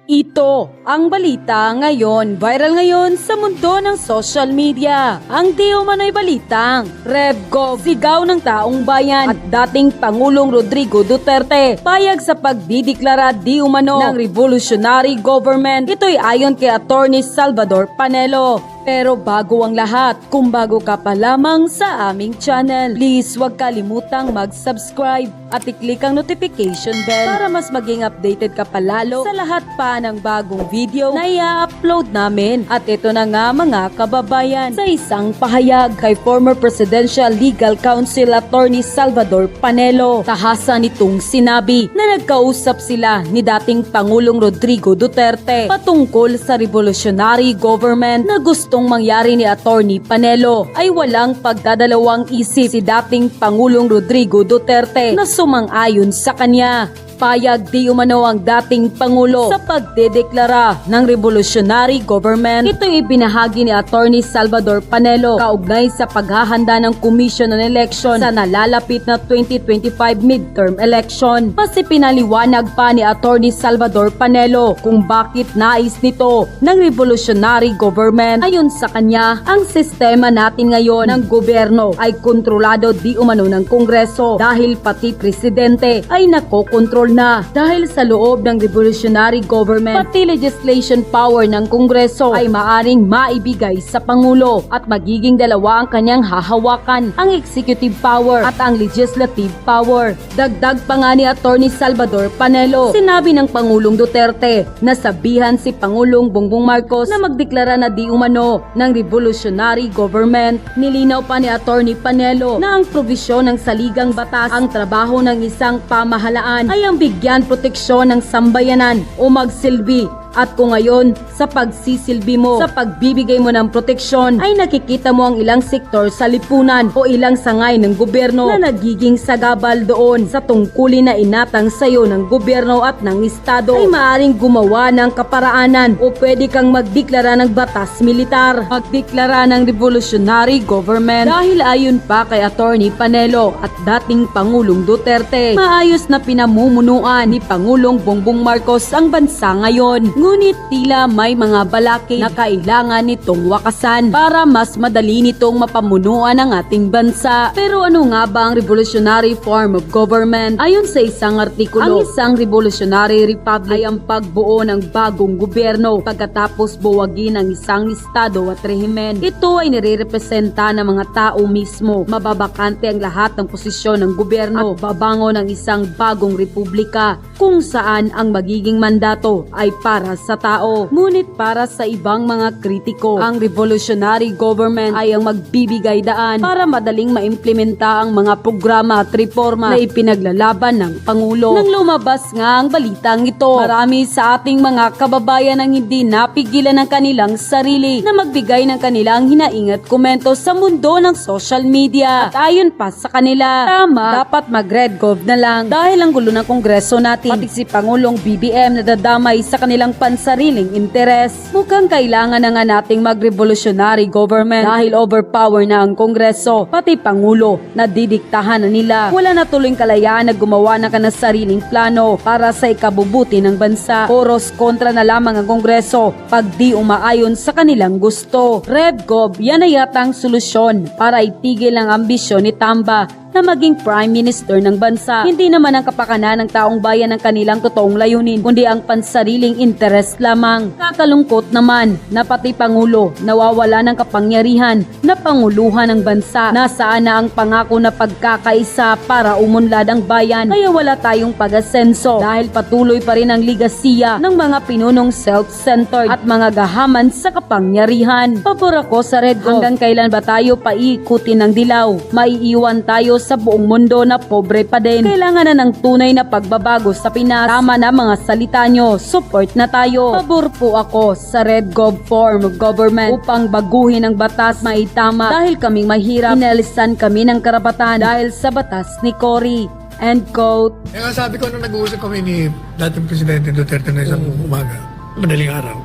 Ito ang balita ngayon. Viral ngayon sa mundo ng social media. Ang di umano'y balitang RevGov, sigaw ng taong bayan at dating Pangulong Rodrigo Duterte payag sa pagdideklara di umano ng revolutionary government. Ito'y ayon kay Attorney Salvador Panelo. Pero bago ang lahat, kung bago ka pa lamang sa aming channel, please huwag kalimutang mag-subscribe at i-click ang notification bell para mas maging updated ka palalo sa lahat pa ng bagong video na i-upload namin. At ito na nga mga kababayan, sa isang pahayag kay former Presidential Legal Counsel Attorney Salvador Panelo, tahasan nitong sinabi na nagkausap sila ni dating Pangulong Rodrigo Duterte patungkol sa revolutionary government na gustong mangyari ni Attorney Panelo. Ay walang pagdadalawang isip si dating Pangulong Rodrigo Duterte na sumang-ayon sa kanya. Payag di umano ang dating Pangulo sa pagdedeklara ng revolutionary government. Ito'y ibinahagi ni Attorney Salvador Panelo kaugnay sa paghahanda ng Commission on Election sa nalalapit na 2025 midterm election. Mas ipinaliwanag pa ni Attorney Salvador Panelo kung bakit nais nito ng revolutionary government. Ayon sa kanya, ang sistema natin ngayon ng gobyerno ay kontrolado di umano ng Kongreso dahil pati presidente ay nakokontrol na. Dahil sa loob ng revolutionary government, pati legislation power ng Kongreso ay maaring maibigay sa Pangulo at magiging dalawa ang kanyang hahawakan, ang executive power at ang legislative power. Dagdag pa nga ni Attorney Salvador Panelo, sinabi ng Pangulong Duterte na sabihan si Pangulong Bongbong Marcos na magdeklara na di umano ng revolutionary government. Nilinaw pa ni Attorney Panelo na ang probisyon ng saligang batas, ang trabaho ng isang pamahalaan ay ang bigyan proteksyon ng sambayanan o magsilbi. At kung ngayon, sa pagsisilbi mo, sa pagbibigay mo ng proteksyon, ay nakikita mo ang ilang sektor sa lipunan o ilang sangay ng gobyerno na nagiging sagabal doon sa tungkulin na inatang sayo ng gobyerno at ng estado, ay maaring gumawa ng kaparaanan o pwede kang magdeklara ng batas militar, magdeklara ng revolutionary government. Dahil ayon pa kay Attorney Panelo at dating Pangulong Duterte, maayos na pinamumunuan ni Pangulong Bongbong Marcos ang bansa ngayon. Ngunit tila may mga balakid na kailangan nitong wakasan para mas madali nitong mapamunuan ang ating bansa. Pero ano nga ba ang revolutionary form of government? Ayon sa isang artikulo, ang isang revolutionary republic ay ang pagbuo ng bagong gobyerno pagkatapos buwagin ang isang estado at rehimen. Ito ay nirerepresenta ng mga tao mismo. Mababakante ang lahat ng posisyon ng gobyerno at babango ng isang bagong republika kung saan ang magiging mandato ay para sa tao. Ngunit para sa ibang mga kritiko, ang revolutionary government ay ang magbibigay daan para madaling maimplementa ang mga programa at reforma na ipinaglalaban ng Pangulo. Nang lumabas nga ang balitang ito, marami sa ating mga kababayan ang hindi napigilan ng kanilang sarili na magbigay ng kanilang hinaing at komento sa mundo ng social media. At ayon pa sa kanila, tama, dapat mag-RedGov na lang dahil ang gulo ng Kongreso natin, pati si Pangulong BBM nadadamay sa kanilang pansariling interes. Mukhang kailangan na nga nating mag-revolutionary government dahil overpower na ang Kongreso, pati Pangulo na didiktahan na nila. Wala na tuloy kalayaan na gumawa ng kanasariling plano para sa ikabubuti ng bansa. Poros kontra na lamang ang Kongreso pag di umaayon sa kanilang gusto. RevGov, yan ay yata ang solusyon para itigil ang ambisyon ni Tamba na maging Prime Minister ng bansa. Hindi naman ang kapakanan ng taong bayan ang kanilang totoong layunin, kundi ang pansariling interes lamang. Kakalungkot naman na pati Pangulo nawawala ng kapangyarihan na panguluhan ng bansa. Nasaan na ang pangako na pagkakaisa para umunlad ang bayan? Kaya wala tayong pag-asenso dahil patuloy pa rin ang ligasiya ng mga pinunong self-centered at mga gahaman sa kapangyarihan. Pabor ako sa RedGov. Hanggang kailan ba tayo paikutin ng dilaw? Maiiwan tayo sa buong mundo na pobre pa din. Kailangan na ng tunay na pagbabago sa Pinas. Tama na mga salita nyo, support na tayo. Pabor po ako sa RedGov form of government upang baguhin ang batas maitama dahil kaming mahirap. Inalisan kami ng karapatan dahil sa batas ni Cory. End quote. Kaya sabi ko nung nag-uusap kami ni dating Presidente Duterte na isang umaga, madaling araw.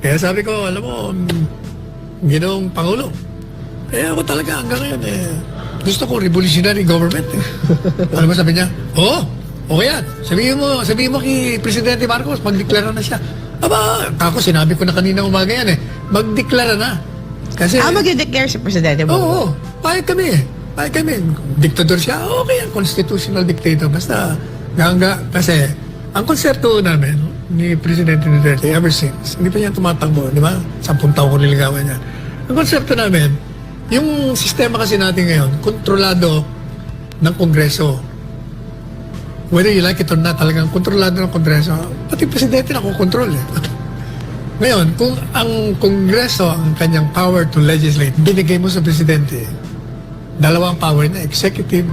Kaya sabi ko, alam mo, Ginoong Pangulo, ako talaga hanggang ngayon gusto ko revolutionary government. Alam mo sabi niya? Oo, Okay yan. Sabihin mo kay Presidente Marcos, magdeklara na siya. Aba, ako sinabi ko na kanina umaga yan magdeklara na. Kasi, Mag-declare si Presidente Bongbong. oo, payag kami. Diktador siya, okay yan, constitutional dictator. Basta, kasi, ang konsepto namin ni Presidente Duterte ever since, hindi pa niya tumatakbo, di ba? 10 taon ko niligawan niya. Ang konsepto namin, yung sistema kasi natin ngayon, kontrolado ng Kongreso. Whether you like it or not, talagang kontrolado ng Kongreso. Pati Presidente na kukontrol Ngayon, kung ang Kongreso, ang kanyang power to legislate, binigay mo sa Presidente, dalawang power na, executive,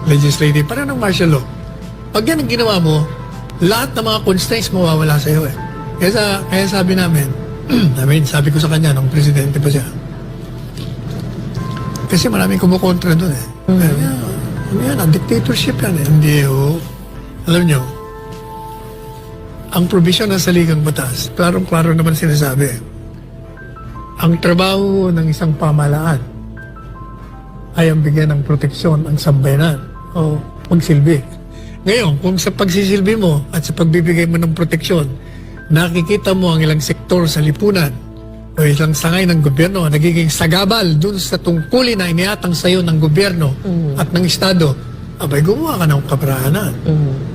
legislative, para ng martial law. Pag yan ang ginawa mo, lahat ng mga constraints mawawala sa iyo Kaya sabi namin, sabi ko sa kanya, nung Presidente pa siya, kasi maraming kumukontra doon Ano yan, ang dictatorship yan Hindi Alam nyo, ang provision ng saligang batas, klarong-klaro naman sinasabi, ang trabaho ng isang pamahalaan ay ang bigyan ng proteksyon ang sambayanan o magsilbi. Ngayon, kung sa pagsisilbi mo at sa pagbibigay mo ng proteksyon, nakikita mo ang ilang sektor sa lipunan o ilang sangay ng gobyerno nagiging sagabal dun sa tungkulin na iniatang sa iyo ng gobyerno at ng Estado, abay gumawa ka ng kaparaanan.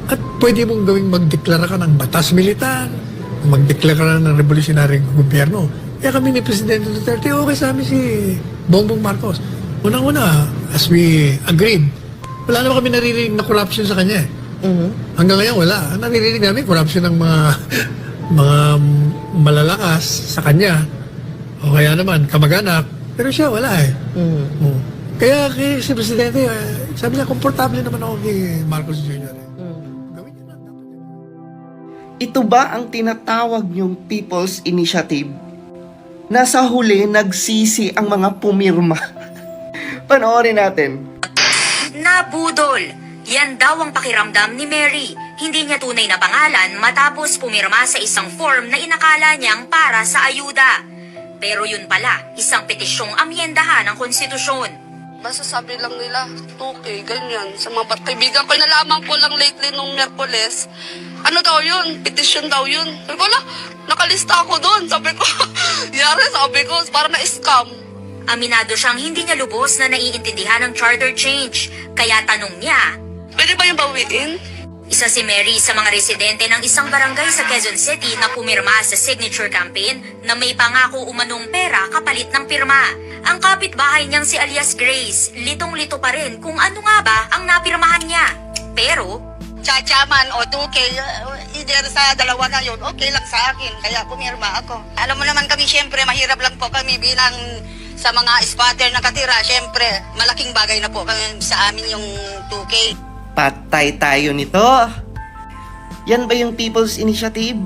At pwede mong gawing magdeklara ka ng batas militar, magdeklara ka ng revolutionary gobyerno. Kaya kami ni Presidente Duterte, okay sa amin si Bongbong Marcos. Unang-una, as we agreed, wala naman kami naririnig na corruption sa kanya Hanggang ngayon, wala. Ang naririnig namin, corruption ng mga malalakas sa kanya. O kaya naman, kamag-anak. Pero siya, wala Kaya si Presidente, sabi niya, komportable naman ako kay Marcos Jr. Gawin niya na. Ito ba ang tinatawag niyong People's Initiative? Nasa huli, nagsisi ang mga pumirma. Panoorin natin. Nabudol. Yan daw ang pakiramdam ni Mary. Hindi niya tunay na pangalan matapos pumirma sa isang form na inakala niyang para sa ayuda. Pero yun pala, isang petisyong amyendahan ng konstitusyon. Basta sabi lang nila, 2K, ganyan. Sa mga kaibigan ko, nalaman ko lang lately nung Miyerkules, ano daw yun? Petition daw yun. Sabi ko, nakalista ako doon. Sabi ko, sabi ko, para na-scam. Aminado siyang hindi niya lubos na naiintindihan ng charter change. Kaya tanong niya, Pwede ba yung bawiin? isa si Mary sa mga residente ng isang barangay sa Quezon City na pumirma sa signature campaign na may pangako umanong pera kapalit ng pirma. Ang kapitbahay niyang si alias Grace, litong-lito pa rin kung ano nga ba ang napirmahan niya. Pero, Chachaman o 2K, either sa dalawa na yun, okay lang sa akin. Kaya pumirma ako. Alam mo naman kami, syempre, mahirap lang po kami bilang sa mga squatter na katira. Syempre, malaking bagay na po kami sa amin yung 2K. Patay tayo nito. Yan ba yung People's Initiative?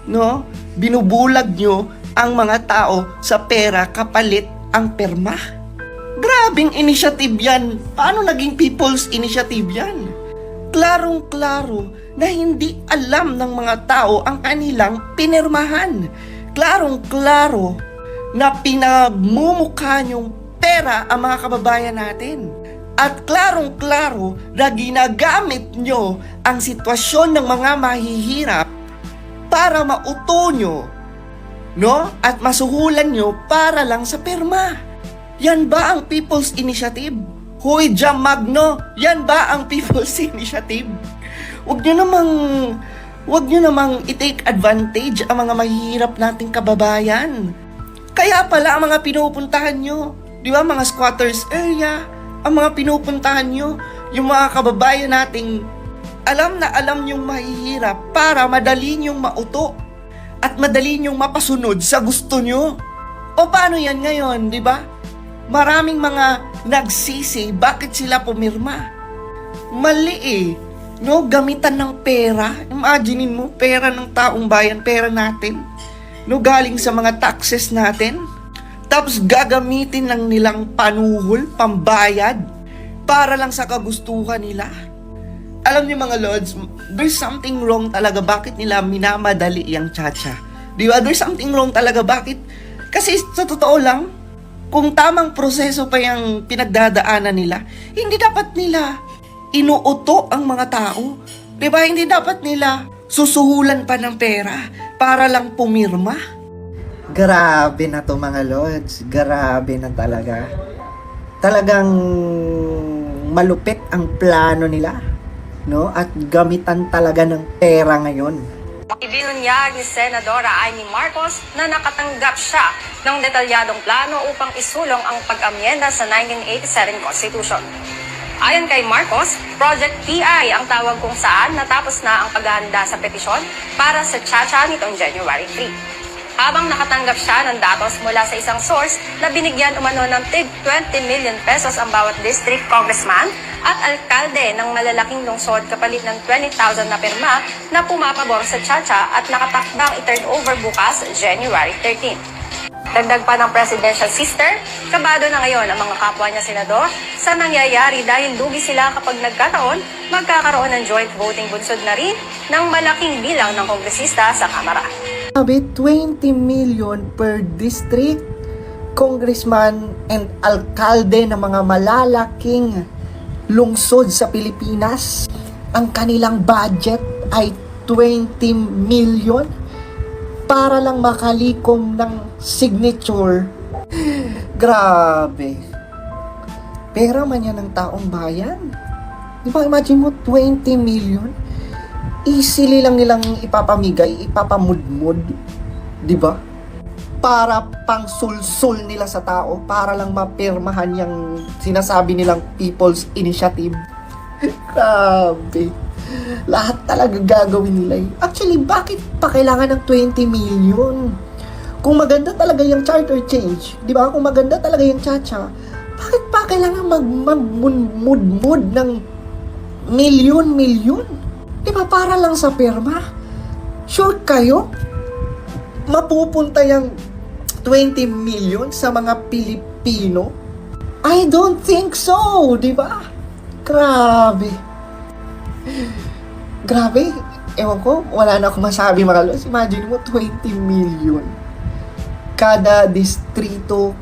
No? Binubulag nyo ang mga tao sa pera kapalit ang perma. Grabing initiative yan. Paano naging People's Initiative yan? Klarong-klaro na hindi alam ng mga tao ang kanilang pinirmahan. Klarong-klaro na pinamumukha nyong pera ang mga kababayan natin. At klarong-klaro na ginagamit nyo ang sitwasyon ng mga mahihirap para mauto nyo, no? At masuhulan nyo para lang sa pirma. Yan ba ang People's Initiative? Hoy, Jam Magno, yan ba ang People's Initiative? Huwag nyo namang i-take advantage ang mga mahihirap nating kababayan. Kaya pala ang mga pinupuntahan nyo, di ba, mga squatters area, ang mga pinupuntahan nyo, yung mga kababayan nating alam na alam nyong mahihirap para madali nyong mauto at madali nyong mapasunod sa gusto nyo. O paano yan ngayon, di ba? Maraming mga nagsisi, bakit sila pumirma? Mali no? Gamitan ng pera. Imaginein mo, pera ng taong bayan, pera natin. No, galing sa mga taxes natin. Tapos gagamitin lang nilang panuhol, pambayad, para lang sa kagustuhan nila. Alam niyo mga lords, there's something wrong talaga. Bakit nila minamadali yung chacha? Di ba? There's something wrong talaga. Bakit? Kasi sa totoo lang, kung tamang proseso pa yung pinagdadaanan nila, hindi dapat nila inuuto ang mga tao Diba hindi dapat nila susuhulan pa ng pera para lang pumirma? Grabe na to mga lods. Grabe na talaga. Talagang malupit ang plano nila, no? At gamitan talaga ng pera ngayon. Ibinunyag ni Senadora Amy Marcos na nakatanggap siya ng detalyadong plano upang isulong ang pag-amyenda sa 1987 Constitution. Ayon kay Marcos, Project PI ang tawag kung saan natapos na ang paghahanda sa petisyon para sa Chacha nitong January 3. Habang nakatanggap siya ng datos mula sa isang source na binigyan umano ng tig 20 million pesos ang bawat district congressman at alkalde ng malalaking lungsod kapalit ng 20,000 na pirma na pumapabor sa Chacha at nakatakdang i-turn over bukas January 13. Dagdag pa ng presidential sister, kabado na ngayon ang mga kapwa niya senador sa nangyayari dahil lugi sila kapag nagkataon magkakaroon ng joint voting bunsod na rin ng malaking bilang ng kongresista sa Kamara. Sabi, 20 million per district, congressman and alkalde ng mga malalaking lungsod sa Pilipinas. Ang kanilang budget ay 20 million para lang makalikom ng signature. Grabe. Pera man yan ng taong bayan. Di ba, imagine mo, 20 million? Easily lang nilang ipapamigay, ipapamudmud. Di ba? Para pang sulsul nila sa tao, para lang mapirmahan yung sinasabi nilang People's Initiative. Grabe. Lahat talaga gagawin nila. Actually, bakit pa kailangan ng 20 million? Kung maganda talaga yung charter change, di ba? Kung maganda talaga yung Chacha, bakit pa kailangan magmudmud ng milyon? Di ba? Para lang sa perma. Sure kayo? Mapupunta yung 20 million sa mga Pilipino? I don't think so, di ba? Grabe. Grabe. Ewan ko, wala na akong masabi mga lods. Imagine mo, 20 million. Kada distrito,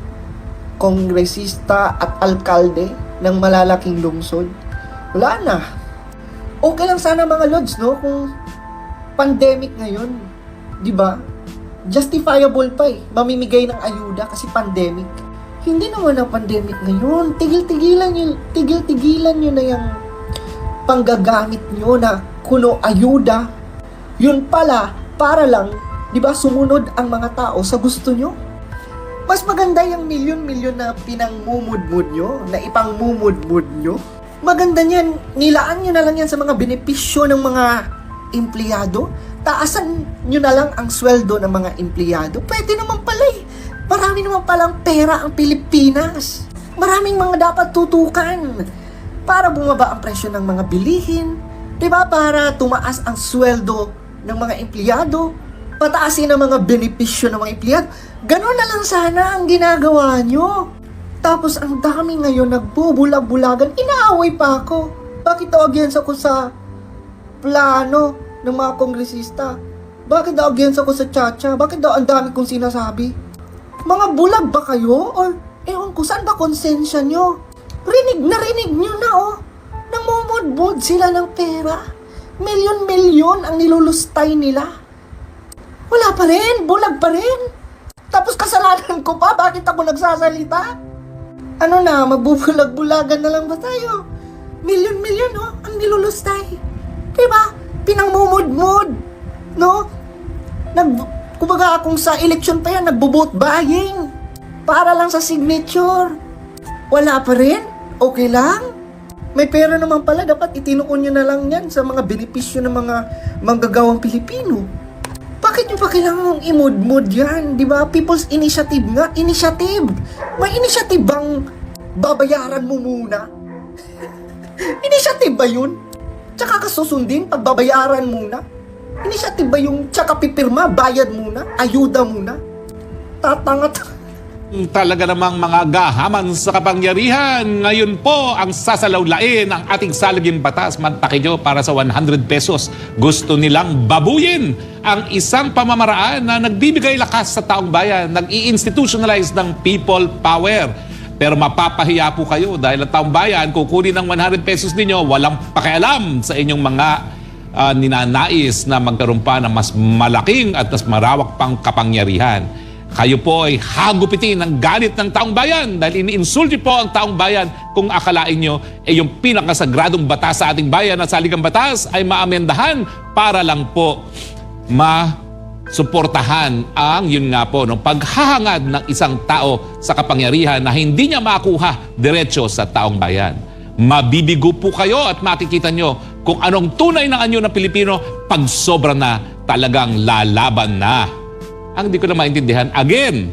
kongresista at alkalde ng malalaking lungsod. Wala na. Okay lang sana mga lods, no? Kung pandemic ngayon, di ba? Justifiable pa eh. Mamimigay ng ayuda kasi pandemic. Hindi naman na pandemic ngayon. Tigil-tigilan nyo na yung panggagamit nyo na kuno ayuda. Yun pala, para lang, di ba, sumunod ang mga tao sa gusto nyo. Mas maganda yung milyon-milyon na pinangmumudmud nyo, na ipangmumudmud nyo. Maganda niyan, nilaan nyo na lang yan sa mga benepisyo ng mga empleyado. Taasan nyo na lang ang sweldo ng mga empleyado. Pwede naman pala eh. Marami naman palang pera ang Pilipinas. Maraming mga dapat tutukan para bumaba ang presyo ng mga bilihin, diba? Para tumaas ang sweldo ng mga empleyado, pataasin ang mga benepisyo ng mga empleyado. Ganon na lang sana ang ginagawa nyo. Tapos ang dami ngayon nagbubulag-bulagan, inaaway pa ako. Bakit daw against ako sa plano ng mga kongresista? Bakit daw against ako sa Chacha? Bakit daw ang dami kong sinasabi? Mga bulag ba kayo? Or ewan ko, saan ba konsensya nyo? Rinig nyo na oh. Namumudbud sila ng pera. Milyon-milyon ang nilulustay nila. Wala pa rin, bulag pa rin. Tapos kasalanan ko pa, bakit ako nagsasalita? Ano na, magbubulag-bulagan na lang ba tayo? Milyon-milyon oh, ang nilulustay. Diba? Pinangmumudmud. No? Kumbaga kung sa eleksyon pa yan, nagbo-vote buying. Para lang sa signature. Wala pa rin? Okay lang? May pera naman pala, dapat itinuon nyo na lang yan sa mga benepisyo ng mga manggagawang Pilipino. Bakit nyo pa kailangan imudmud yan? Di ba? People's Initiative nga. Initiative! May initiative bang babayaran mo muna? Initiative ba yun? Tsaka kasusundin, pagbabayaran muna? Initiative ba yung tsaka pipirma, bayad muna, ayuda muna? Tatangat. Talaga namang mga gahaman sa kapangyarihan. Ngayon po ang sasalawlain ang ating salaging batas. Mantakyo para sa 100 pesos. Gusto nilang babuyin ang isang pamamaraan na nagbibigay lakas sa taong bayan. Nag-i-institutionalize ng people power. Pero mapapahiya po kayo dahil ang taong bayan kukunin ng 100 pesos ninyo, walang pakialam sa inyong mga ninanais na magkaroon pa ng mas malaking at mas marawak pang kapangyarihan. Kayo po ay hagupitin ng galit ng taong bayan dahil iniinsulti po ang taong bayan kung akalain nyo yung pinakasagradong batas sa ating bayan at saligang batas ay maamendahan para lang po suportahan ang yun nga po paghahangad ng isang tao sa kapangyarihan na hindi niya makuha diretso sa taong bayan. Mabibigo po kayo at makikita nyo kung anong tunay ng anyo ng Pilipino pag sobra na talagang lalaban na. Ang di ko na maintindihan, again,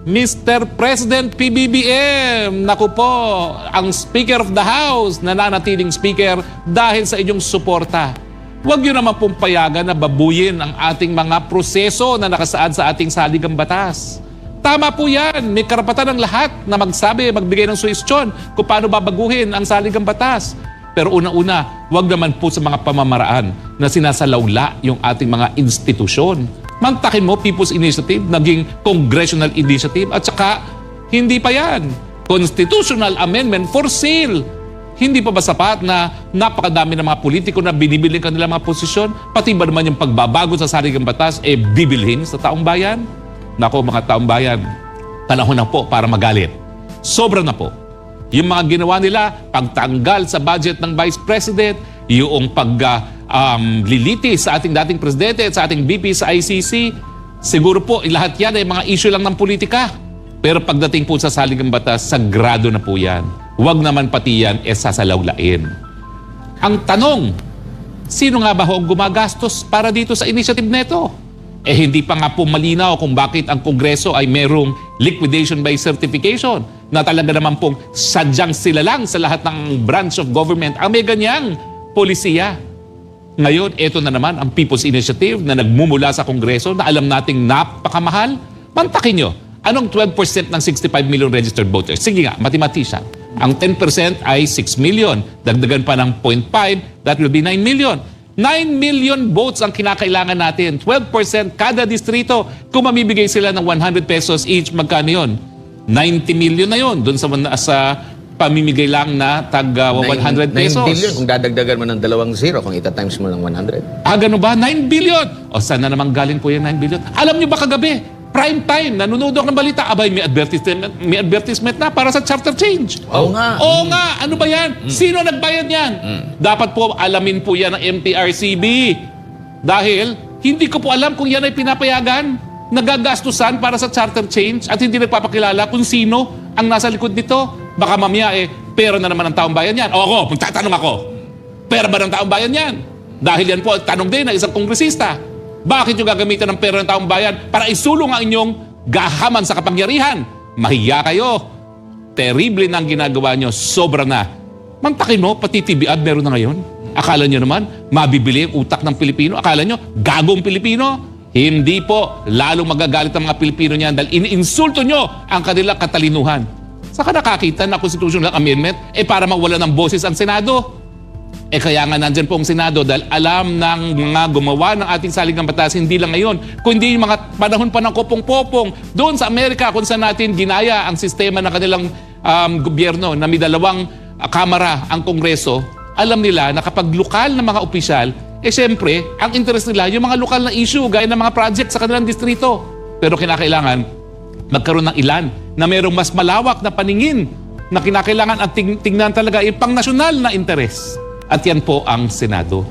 Mr. President PBBM, naku po, ang Speaker of the House, nananatiling Speaker dahil sa inyong suporta. Huwag nyo naman pong payagan na babuyin ang ating mga proseso na nakasaad sa ating saligang batas. Tama po yan. May karapatan ng lahat na magsabi, magbigay ng suhestyon kung paano babaguhin ang saligang batas. Pero una-una, huwag naman po sa mga pamamaraan na sinasalawla yung ating mga institusyon. Mantakin mo, People's Initiative, naging Congressional Initiative, at saka hindi pa yan. Constitutional Amendment for sale. Hindi pa ba sapat na napakadami ng mga politiko na binibili kanilang mga posisyon? Pati ba naman yung pagbabago sa saligang batas bibilhin sa taong bayan? Nako mga taong bayan, panahon na po para magalit. Sobra na po. Yung mga ginawa nila, pagtanggal sa budget ng Vice President, yung pagliliti sa ating dating Presidente at sa ating VP sa ICC, siguro po lahat yan ay mga issue lang ng politika. Pero pagdating po sa saligang batas, sagrado na po yan. Huwag naman pati yan sasalawlain. Ang tanong, sino nga ba ho ang gumagastos para dito sa initiative neto? Hindi pa nga po malinaw kung bakit ang Kongreso ay merong liquidation by certification na talaga naman pong sadyang sila lang sa lahat ng branch of government ang may ganyang polisiya. Ngayon, ito na naman ang People's Initiative na nagmumula sa Kongreso na alam nating napakamahal. Mantakin nyo, anong 12% ng 65 million registered voters? Sige nga, mathematician. Ang 10% ay 6 million. Dagdagan pa ng 0.5, that will be 9 million. 9 million votes ang kinakailangan natin. 12% kada distrito. Kung mamibigay sila ng 100 pesos each, magkano yun? 90 million na yun. Doon sa pamimigay lang na tag 100 pesos. 9 billion kung dadagdagan mo ng 2 zero kung ita-times mo ng 100. Ganun ba? 9 billion! O saan na naman galing po yung 9 billion? Alam nyo ba kagabi? Prime time, nanonood ako ng balita, abay, may advertisement na para sa charter change. Oo nga. Oo nga, ano ba yan? Sino nagbayad yan? Dapat po alamin po yan ng MTRCB. Dahil hindi ko po alam kung yan ay pinapayagan, nagagastusan para sa charter change at hindi nagpapakilala kung sino ang nasa likod nito. Baka mamaya pera na naman ng taong bayan yan. O ako, magtatanong ako, pera ba ng taong bayan yan? Dahil yan po, tanong din ng isang kongresista. Bakit nyo gagamitan ng pera ng taong bayan para isulong ang inyong gahaman sa kapangyarihan? Mahiya kayo. Terrible na ang ginagawa nyo. Sobra na. Mantakin mo, pati TVAD meron na ngayon. Akala nyo naman, mabibili ang utak ng Pilipino? Akala nyo, gagong Pilipino? Hindi po. Lalong magagalit ang mga Pilipino niyan dahil iniinsulto nyo ang kanilang katalinuhan. Saka nakakita na Constitutional Amendment para mawala ng boses ang Senado. Kaya nga nandyan po ang Senado dahil alam ng mga gumawa ng ating saligang batas, hindi lang ngayon, kundi yung mga panahon pa ng kopong-popong doon sa Amerika kung saan natin ginaya ang sistema ng kanilang gobyerno na may 2 kamara ang Kongreso. Alam nila na kapag lokal na mga opisyal, siyempre, ang interest nila yung mga lokal na issue gaya ng mga project sa kanilang distrito. Pero kinakailangan magkaroon ng ilan na mayroong mas malawak na paningin na kinakailangan at tingnan talaga yung pang-nasyonal na interes. At yan po ang Senado.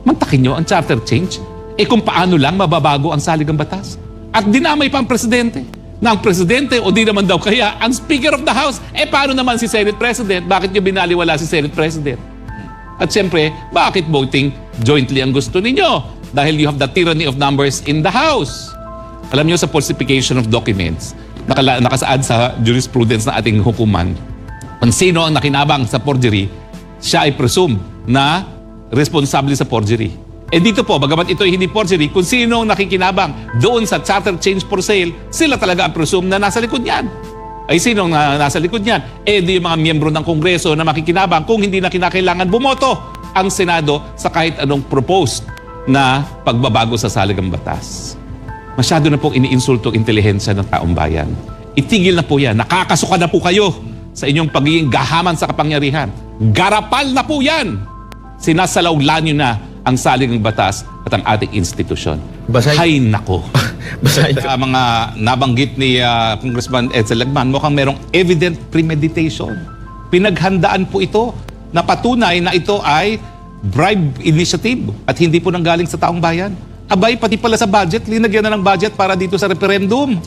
Mantakin nyo ang charter change. Kung paano lang mababago ang saligang batas. At dinamay pa ang presidente. Na ang presidente o di naman daw kaya ang Speaker of the House. Paano naman si Senate President? Bakit nyo binaliwala si Senate President? At siyempre, bakit voting jointly ang gusto ninyo? Dahil you have the tyranny of numbers in the House. Alam nyo sa falsification of documents, nakasaad sa jurisprudence na ating hukuman, kung sino ang nakinabang sa forgery, siya ay presume na responsable sa forgery. Dito po, bagamat ito ay hindi forgery, kung sino nakikinabang doon sa charter change for sale, sila talaga ang presume na nasa likod niyan. Sino nasa likod niyan? Di yung mga miyembro ng Kongreso na makikinabang kung hindi na kinakailangan bumoto ang Senado sa kahit anong proposed na pagbabago sa saligang batas. Masyado na pong iniinsulto ang intelihensya ng taong bayan. Itigil na po yan. Nakakasuka na po kayo sa inyong pagiging gahaman sa kapangyarihan. Garapal na po yan. Sinasalawlan nyo na ang saligang batas at ang ating institusyon. Basahin. Hay nako. Basahin. Mga nabanggit ni Congressman Edsel Lagman, mukhang merong evident premeditation. Pinaghandaan po ito na patunay na ito ay bribe initiative at hindi po nanggaling sa taong bayan. Abay, pati pala sa budget, linagyan na ng budget para dito sa referendum.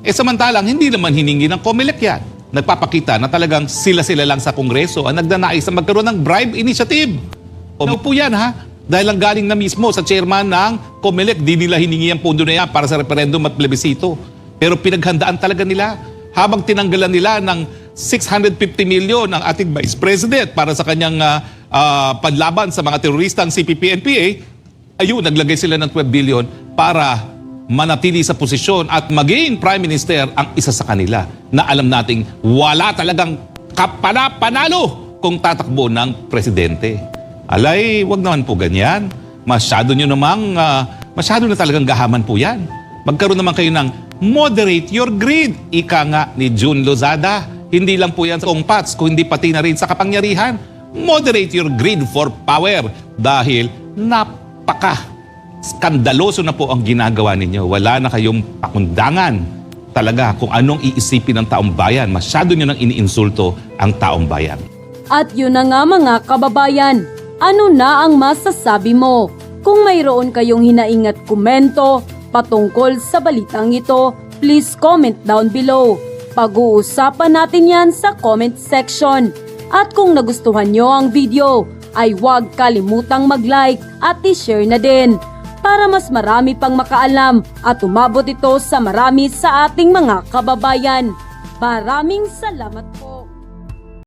Samantalang, hindi naman hiningi ng COMELEC yan. Nagpapakita na talagang sila-sila lang sa Kongreso ang nagnanais na magkaroon ng bribe initiative. O po yan ha, dahil lang galing na mismo sa chairman ng COMELEC, di nila hiningi ang pondo na yan para sa referendum at plebisito. Pero pinaghandaan talaga nila. Habang tinanggalan nila ng 650 million ang ating Vice President para sa kanyang panlaban sa mga teroristang CPP-NPA, ayun, naglagay sila ng 12 billion para manatili sa posisyon at maging Prime Minister ang isa sa kanila na alam nating wala talagang panalo kung tatakbo ng Presidente. Alay, wag naman po ganyan. Masyado na talagang gahaman po yan. Magkaroon naman kayo ng moderate your greed. Ika nga ni June Lozada. Hindi lang po yan sa kongpats, kung hindi pati na rin sa kapangyarihan. Moderate your greed for power. Dahil skandaloso na po ang ginagawa ninyo. Wala na kayong pakundangan talaga kung anong iisipin ng taong bayan. Masyado nyo nang iniinsulto ang taong bayan. At yun na nga mga kababayan, ano na ang masasabi mo? Kung mayroon kayong hinaing at komento patungkol sa balitang ito, please comment down below. Pag-uusapan natin yan sa comment section. At kung nagustuhan nyo ang video, ay huwag kalimutang mag-like at i-share na din para mas marami pang makaalam at umabot ito sa marami sa ating mga kababayan. Maraming salamat